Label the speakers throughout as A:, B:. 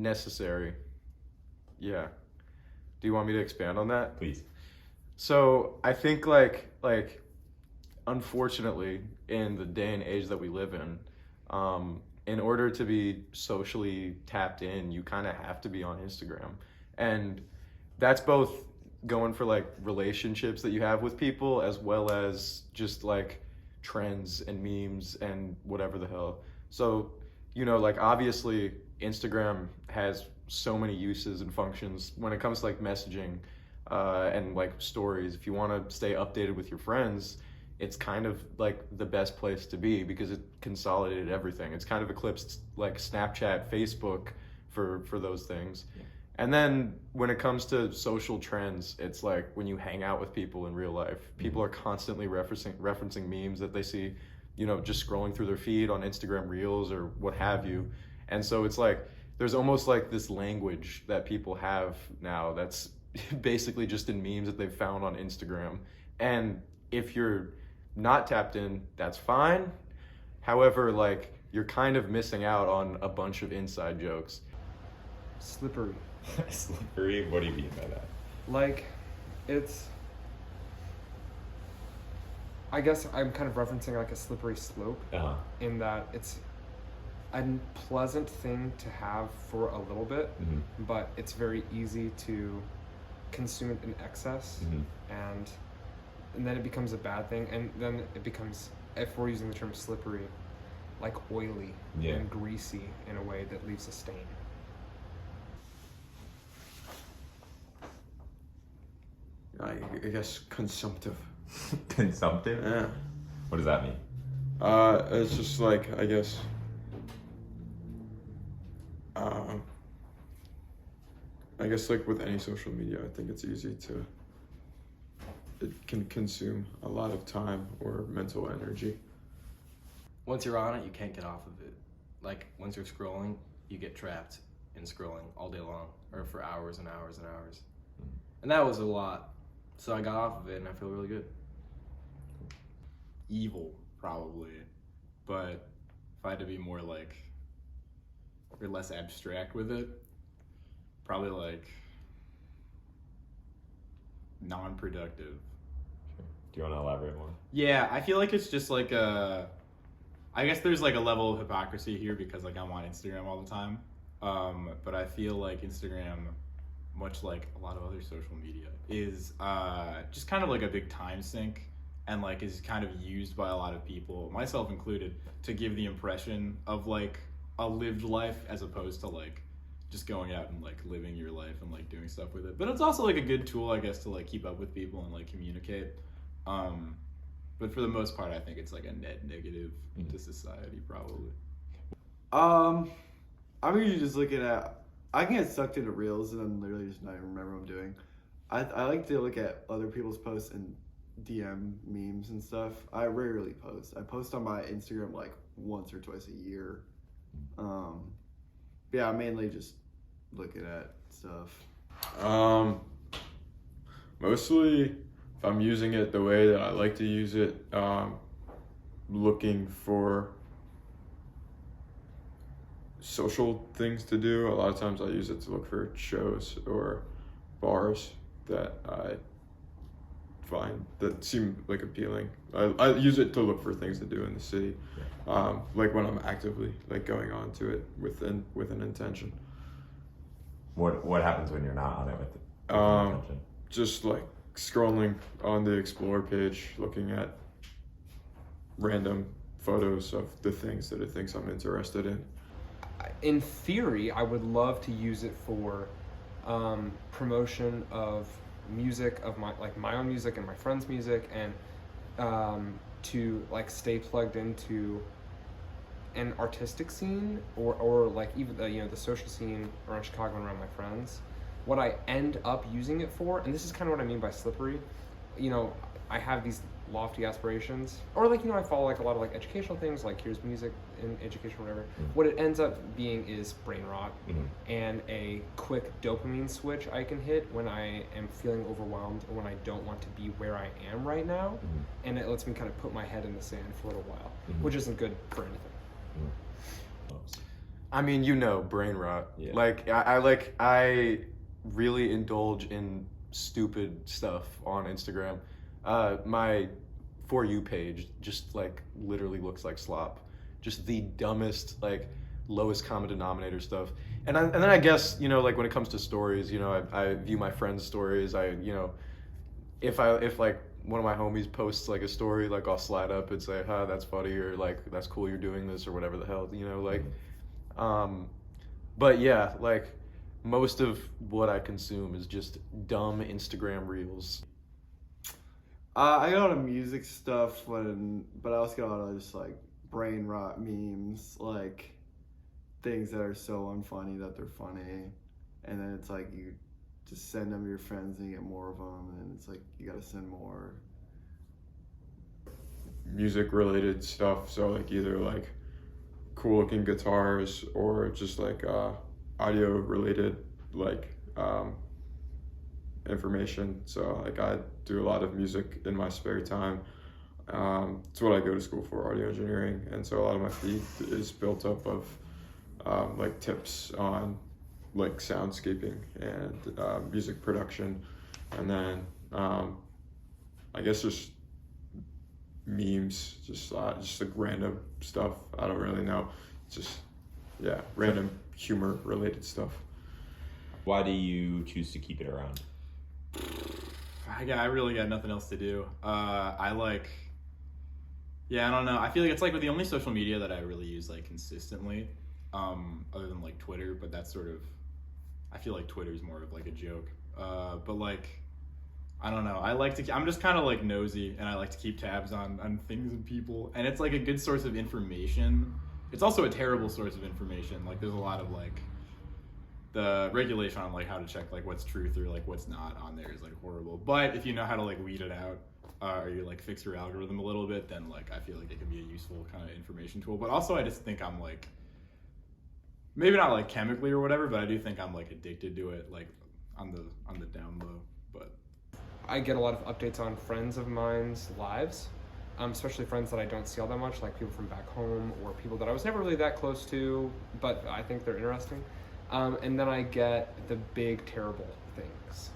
A: necessary. Yeah. Do you want me to expand on that?
B: Please.
A: So I think unfortunately in the day and age that we live in order to be socially tapped in, you kind of have to be on Instagram. And that's both going for like relationships that you have with people as well as just like trends and memes and whatever the hell. So, like obviously Instagram has so many uses and functions when it comes to like messaging and like stories. If you want to stay updated with your friends, it's kind of like the best place to be because it consolidated everything. It's kind of eclipsed like Snapchat, Facebook for those things. Yeah. And then when it comes to social trends, it's like when you hang out with people in real life, people are constantly referencing memes that they see, just scrolling through their feed on Instagram Reels or what have you. And so it's like there's almost like this language that people have now that's basically just in memes that they've found on Instagram. And if you're not tapped in, that's fine. However, like you're kind of missing out on a bunch of inside jokes.
C: Slippery.
B: Slippery? What do you mean by that?
C: Like, I guess I'm kind of referencing like a slippery slope in that it's a pleasant thing to have for a little bit, but it's very easy to consume it in excess, and then it becomes a bad thing, and then it becomes, if we're using the term slippery, like oily and greasy in a way that leaves a stain.
D: I guess consumptive.
B: Consumptive?
D: Yeah.
B: What does that mean?
D: It's just like, I guess, like with any social media, I think it's easy it can consume a lot of time or mental energy.
E: Once you're on it, you can't get off of it. Like, once you're scrolling, you get trapped in scrolling all day long, or for hours and hours and hours. And that was a lot. So I got off of it, and I feel really good.
F: Evil, probably. But if I had to be more like, or less abstract with it, probably like non-productive.
B: Do you want to elaborate more?
F: Yeah, I feel like it's just like I guess there's like a level of hypocrisy here because like I'm on Instagram all the time. But I feel like Instagram, much like a lot of other social media, is just kind of like a big time sink and like is kind of used by a lot of people, myself included, to give the impression of like a lived life as opposed to like just going out and like living your life and like doing stuff with it. But it's also like a good tool, I guess, to like keep up with people and like communicate. But for the most part, I think it's like a net negative to society, probably.
G: I'm usually just looking at, I can get sucked into reels and then literally just not even remember what I'm doing. I like to look at other people's posts and DM memes and stuff. I rarely post. I post on my Instagram like once or twice a year. Yeah, I'm mainly just looking at stuff.
D: Mostly, if I'm using it the way that I like to use it, looking for social things to do. A lot of times I use it to look for shows or bars that I find that seem like appealing. I use it to look for things to do in the city, like when I'm actively like going on to it with an intention.
B: What happens when you're not on it with intention?
D: Just like scrolling on the Explore page, looking at random photos of the things that it thinks I'm interested in.
C: In theory, I would love to use it for promotion of music, of my own music and my friends' music, and to like stay plugged into an artistic scene or like even the social scene around Chicago and around my friends. What I end up using it for, and this is kind of what I mean by slippery, I have these lofty aspirations, or like I follow like a lot of like educational things, like here's music in education or whatever. What it ends up being is brain rot and a quick dopamine switch I can hit when I am feeling overwhelmed or when I don't want to be where I am right now, and it lets me kind of put my head in the sand for a little while, which isn't good for anything.
A: I mean, brain rot.
B: Yeah.
A: Like I really indulge in stupid stuff on Instagram. My For You page just like literally looks like slop. Just the dumbest, like lowest common denominator stuff. And then I guess, like when it comes to stories, I view my friends' stories. If like one of my homies posts like a story, like I'll slide up and say, "Huh, that's funny," or like, "That's cool, you're doing this," or whatever the hell, like. But yeah, like most of what I consume is just dumb Instagram reels.
G: I get a lot of music stuff but I also get a lot of just like brain rot memes, like things that are so unfunny that they're funny, and then it's like you just send them to your friends and you get more of them, and it's like you gotta send more.
D: Music related stuff, so like either like cool looking guitars or just like audio related like information. So like I do a lot of music in my spare time. It's what I go to school for, audio engineering, and so a lot of my feed is built up of like tips on like soundscaping and music production, and then I guess just memes, just like random stuff. I don't really know. Just random humor related stuff.
B: Why do you choose to keep it around?
F: I really got nothing else to do. I don't know. I feel like it's like the only social media that I really use like consistently, other than like Twitter. But that's sort of, I feel like Twitter is more of like a joke. But like, I don't know. I'm just kind of like nosy, and I like to keep tabs on things and people. And it's like a good source of information. It's also a terrible source of information. Like there's a lot of like, the regulation on like how to check like what's truth or like what's not on there is like horrible. But if you know how to like weed it out, or you like fix your algorithm a little bit, then like I feel like it can be a useful kind of information tool. But also I just think I'm like, maybe not like chemically or whatever, but I do think I'm like addicted to it, like on the down low. But
C: I get a lot of updates on friends of mine's lives, especially friends that I don't see all that much, like people from back home or people that I was never really that close to, but I think they're interesting. And then I get the big, terrible things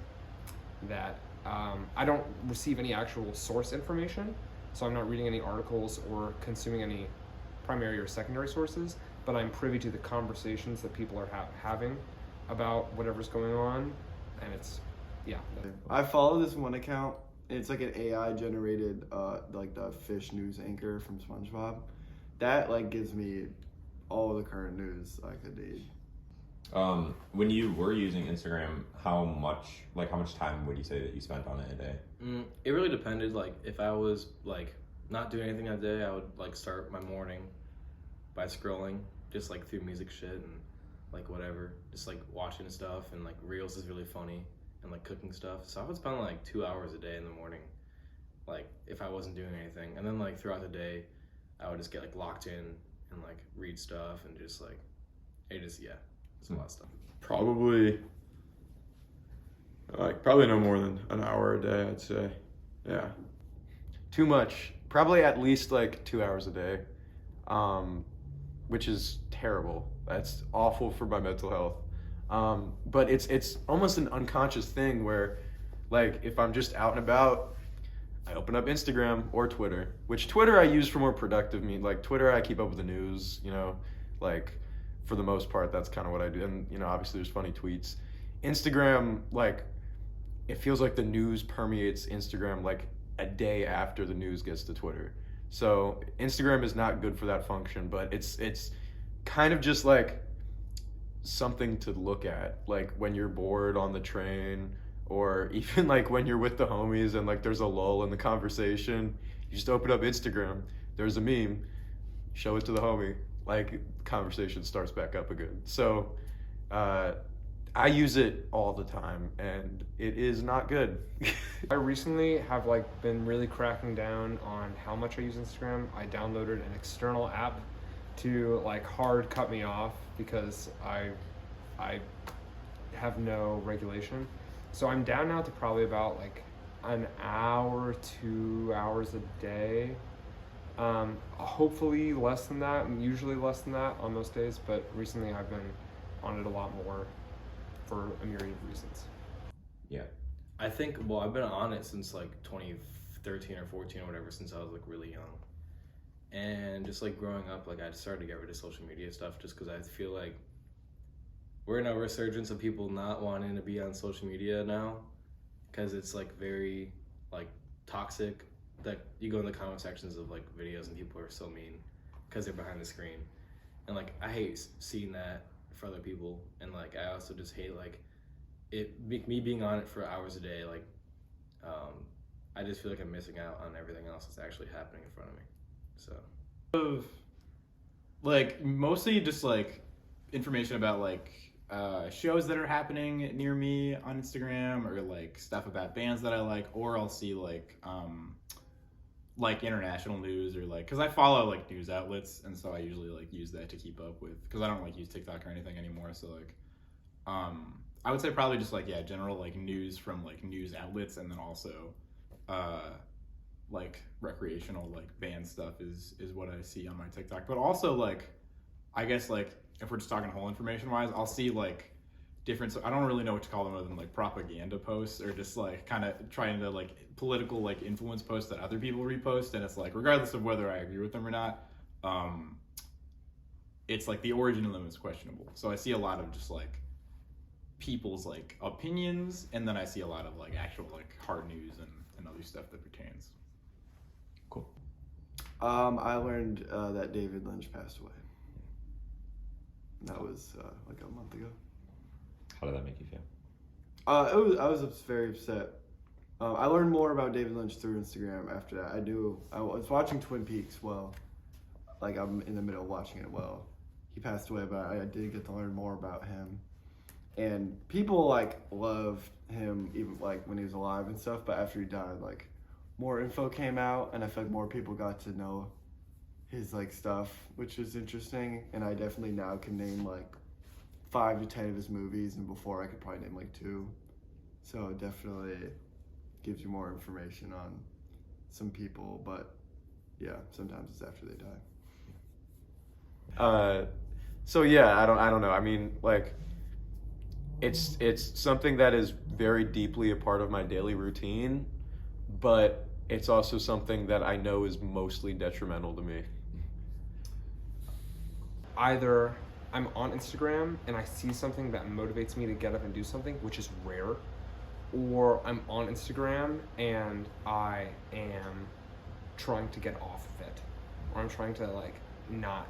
C: that I don't receive any actual source information, so I'm not reading any articles or consuming any primary or secondary sources, but I'm privy to the conversations that people are having about whatever's going on, and it's, yeah.
G: I follow this one account. It's like an AI generated, like the fish news anchor from SpongeBob. That like gives me all the current news I could need.
B: When you were using Instagram, how much time would you say that you spent on it a day?
E: It really depended. Like if I was like not doing anything that day, I would like start my morning by scrolling just like through music shit and like whatever, just like watching stuff, and like Reels is really funny, and like cooking stuff. So I would spend like 2 hours a day in the morning, like if I wasn't doing anything. And then like throughout the day, I would just get like locked in and like read stuff and just like, it's a lot of stuff.
D: Probably no more than an hour a day, I'd say. Yeah.
A: Too much. Probably at least like 2 hours a day, which is terrible. That's awful for my mental health. But it's almost an unconscious thing where, like, if I'm just out and about, I open up Instagram or Twitter, which Twitter I use for more productive means. Like, Twitter, I keep up with the news, like, for the most part, that's kind of what I do. And, obviously there's funny tweets. Instagram, like, it feels like the news permeates Instagram, like, a day after the news gets to Twitter. So Instagram is not good for that function, but it's kind of just, like, something to look at, like, when you're bored on the train, or even, like, when you're with the homies and, like, there's a lull in the conversation. You just open up Instagram, there's a meme, show it to the homie, like, conversation starts back up again. So I use it all the time, and it is not good.
C: I recently have like been really cracking down on how much I use Instagram. I downloaded an external app to like hard cut me off because I have no regulation. So I'm down now to probably about like an hour, 2 hours a day. Hopefully less than that, and usually less than that on most days, but recently I've been on it a lot more for a myriad of reasons.
B: Yeah.
E: I think, well, I've been on it since like 2013 or 14 or whatever, since I was like really young. And just like growing up, like I started to get rid of social media stuff just because I feel like we're in a resurgence of people not wanting to be on social media now because it's like very like toxic. That you go in the comment sections of like videos and people are so mean because they're behind the screen. And like I hate seeing that for other people, and like I also just hate like me being on it for hours a day. Like I just feel like I'm missing out on everything else that's actually happening in front of me. So
F: Like mostly just like information about like shows that are happening near me on Instagram, or like stuff about bands that I or I'll see like international news, or like because I follow like news outlets, and so I usually like use that to keep up with, because I don't like use TikTok or anything anymore. So like I would say probably just like general like news from like news outlets, and then also like recreational like band stuff is what I see on my TikTok. But also like I guess like if we're just talking whole information wise, I'll see like different, I don't really know what to call them other than like propaganda posts, or just like kind of trying to like political like influence posts that other people repost, and it's like regardless of whether I agree with them or not, it's like the origin of them is questionable. So I see a lot of just like people's like opinions, and then I see a lot of like actual like hard news and other stuff that pertains.
B: Cool.
G: I learned that David Lynch passed away. That was like a month ago.
B: How did that make you feel?
G: I was very upset. I learned more about David Lynch through Instagram after that. I was watching Twin Peaks. Well, like I'm in the middle of watching it. Well, he passed away, but I did get to learn more about him. And people like loved him even like when he was alive and stuff. But after he died, like more info came out, and I feel like more people got to know his like stuff, which is interesting. And I definitely now can name like 5 to 10 of his movies, and before I could probably name like 2. So it definitely gives you more information on some people, but yeah, sometimes it's after they die.
A: So yeah, I don't know. I mean, like it's something that is very deeply a part of my daily routine, but it's also something that I know is mostly detrimental to me.
C: Either I'm on Instagram and I see something that motivates me to get up and do something, which is rare, or I'm on Instagram and I am trying to get off of it, or I'm trying to like not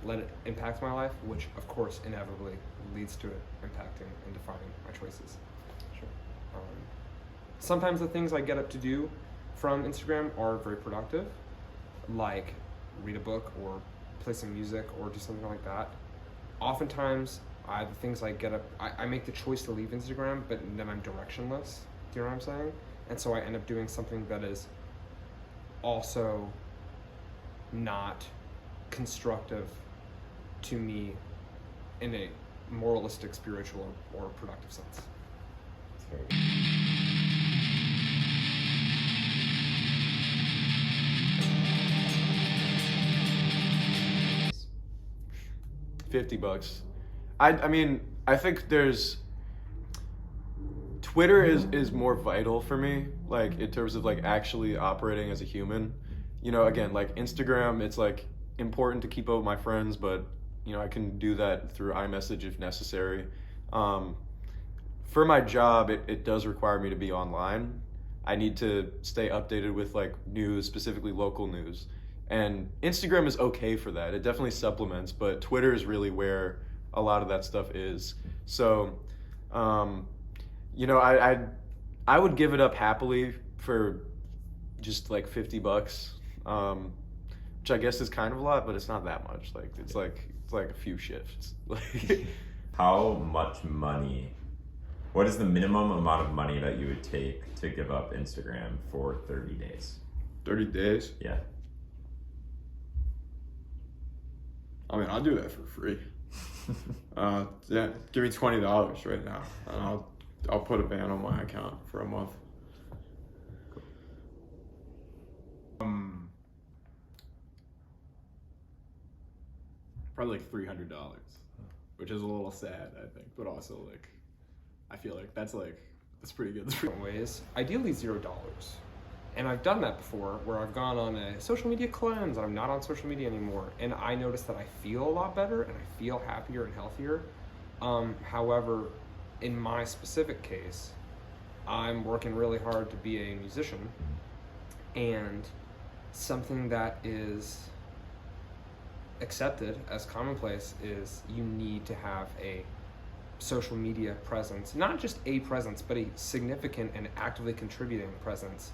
C: let it impact my life, which of course inevitably leads to it impacting and defining my choices.
B: Sure.
C: Sometimes the things I get up to do from Instagram are very productive, like read a book or play some music or do something like that. Oftentimes, the things I get up, I make the choice to leave Instagram, but then I'm directionless. Do you know what I'm saying? And so I end up doing something that is also not constructive to me in a moralistic, spiritual, or productive sense.
B: That's very good.
A: $50. I mean, I think Twitter is more vital for me, like in terms of like actually operating as a human. You know, again, like Instagram, it's like important to keep up with my friends, but you know, I can do that through iMessage if necessary. For my job, it does require me to be online. I need to stay updated with like news, specifically local news. And Instagram is okay for that. It definitely supplements, but Twitter is really where a lot of that stuff is. So, you know, I would give it up happily for just like $50, which I guess is kind of a lot, but it's not that much. Like it's like a few shifts.
B: How much money? What is the minimum amount of money that you would take to give up Instagram for 30 days?
D: 30 days?
B: Yeah.
D: I mean, I'll do that for free. Yeah, give me $20 right now, and I'll put a ban on my account for a month.
F: probably like $300, which is a little sad, I think, but also like I feel like that's pretty good.
C: Different ways. Ideally $0. And I've done that before where I've gone on a social media cleanse and I'm not on social media anymore. And I notice that I feel a lot better and I feel happier and healthier. However, in my specific case, I'm working really hard to be a musician. And something that is accepted as commonplace is you need to have a social media presence. Not just a presence, but a significant and actively contributing presence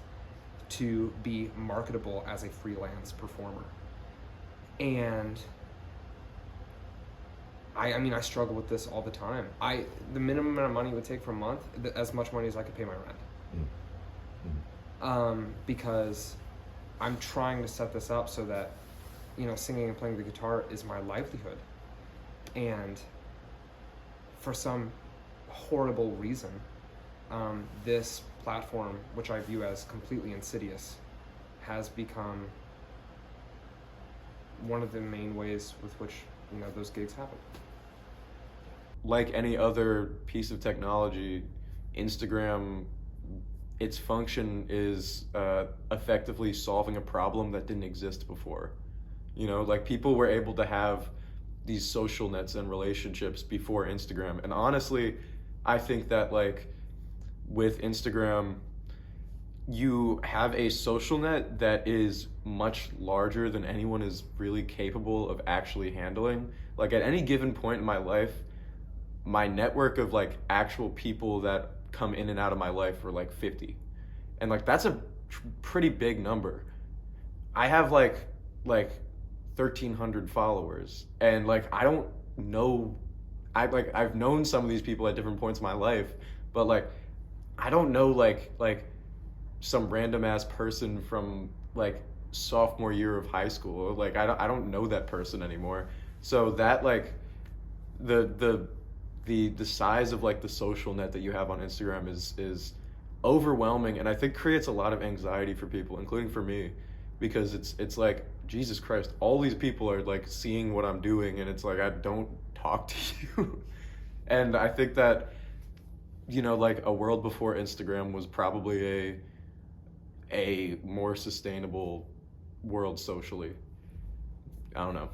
C: to be marketable as a freelance performer. And I mean, I struggle with this all the time. The minimum amount of money it would take for a month, as much money as I could pay my rent. Because I'm trying to set this up so that, you know, singing and playing the guitar is my livelihood. And for some horrible reason, this platform, which I view as completely insidious, has become one of the main ways with which, you know, those gigs happen.
A: Like any other piece of technology, Instagram, its function is effectively solving a problem that didn't exist before. You know, like people were able to have these social nets and relationships before Instagram. And honestly, I think that like with Instagram, you have a social net that is much larger than anyone is really capable of actually handling. Like at any given point in my life, my network of like actual people that come in and out of my life are like 50. And like that's a pretty big number. I have like 1,300 followers, and like I don't know, I've known some of these people at different points in my life, but like I don't know like some random ass person from like sophomore year of high school. Like I don't know that person anymore. So that like the size of like the social net that you have on Instagram is overwhelming, and I think creates a lot of anxiety for people, including for me, because it's like, Jesus Christ, all these people are like seeing what I'm doing, and it's like I don't talk to you. And I think that, you know, like a world before Instagram was probably a more sustainable world socially. I don't know.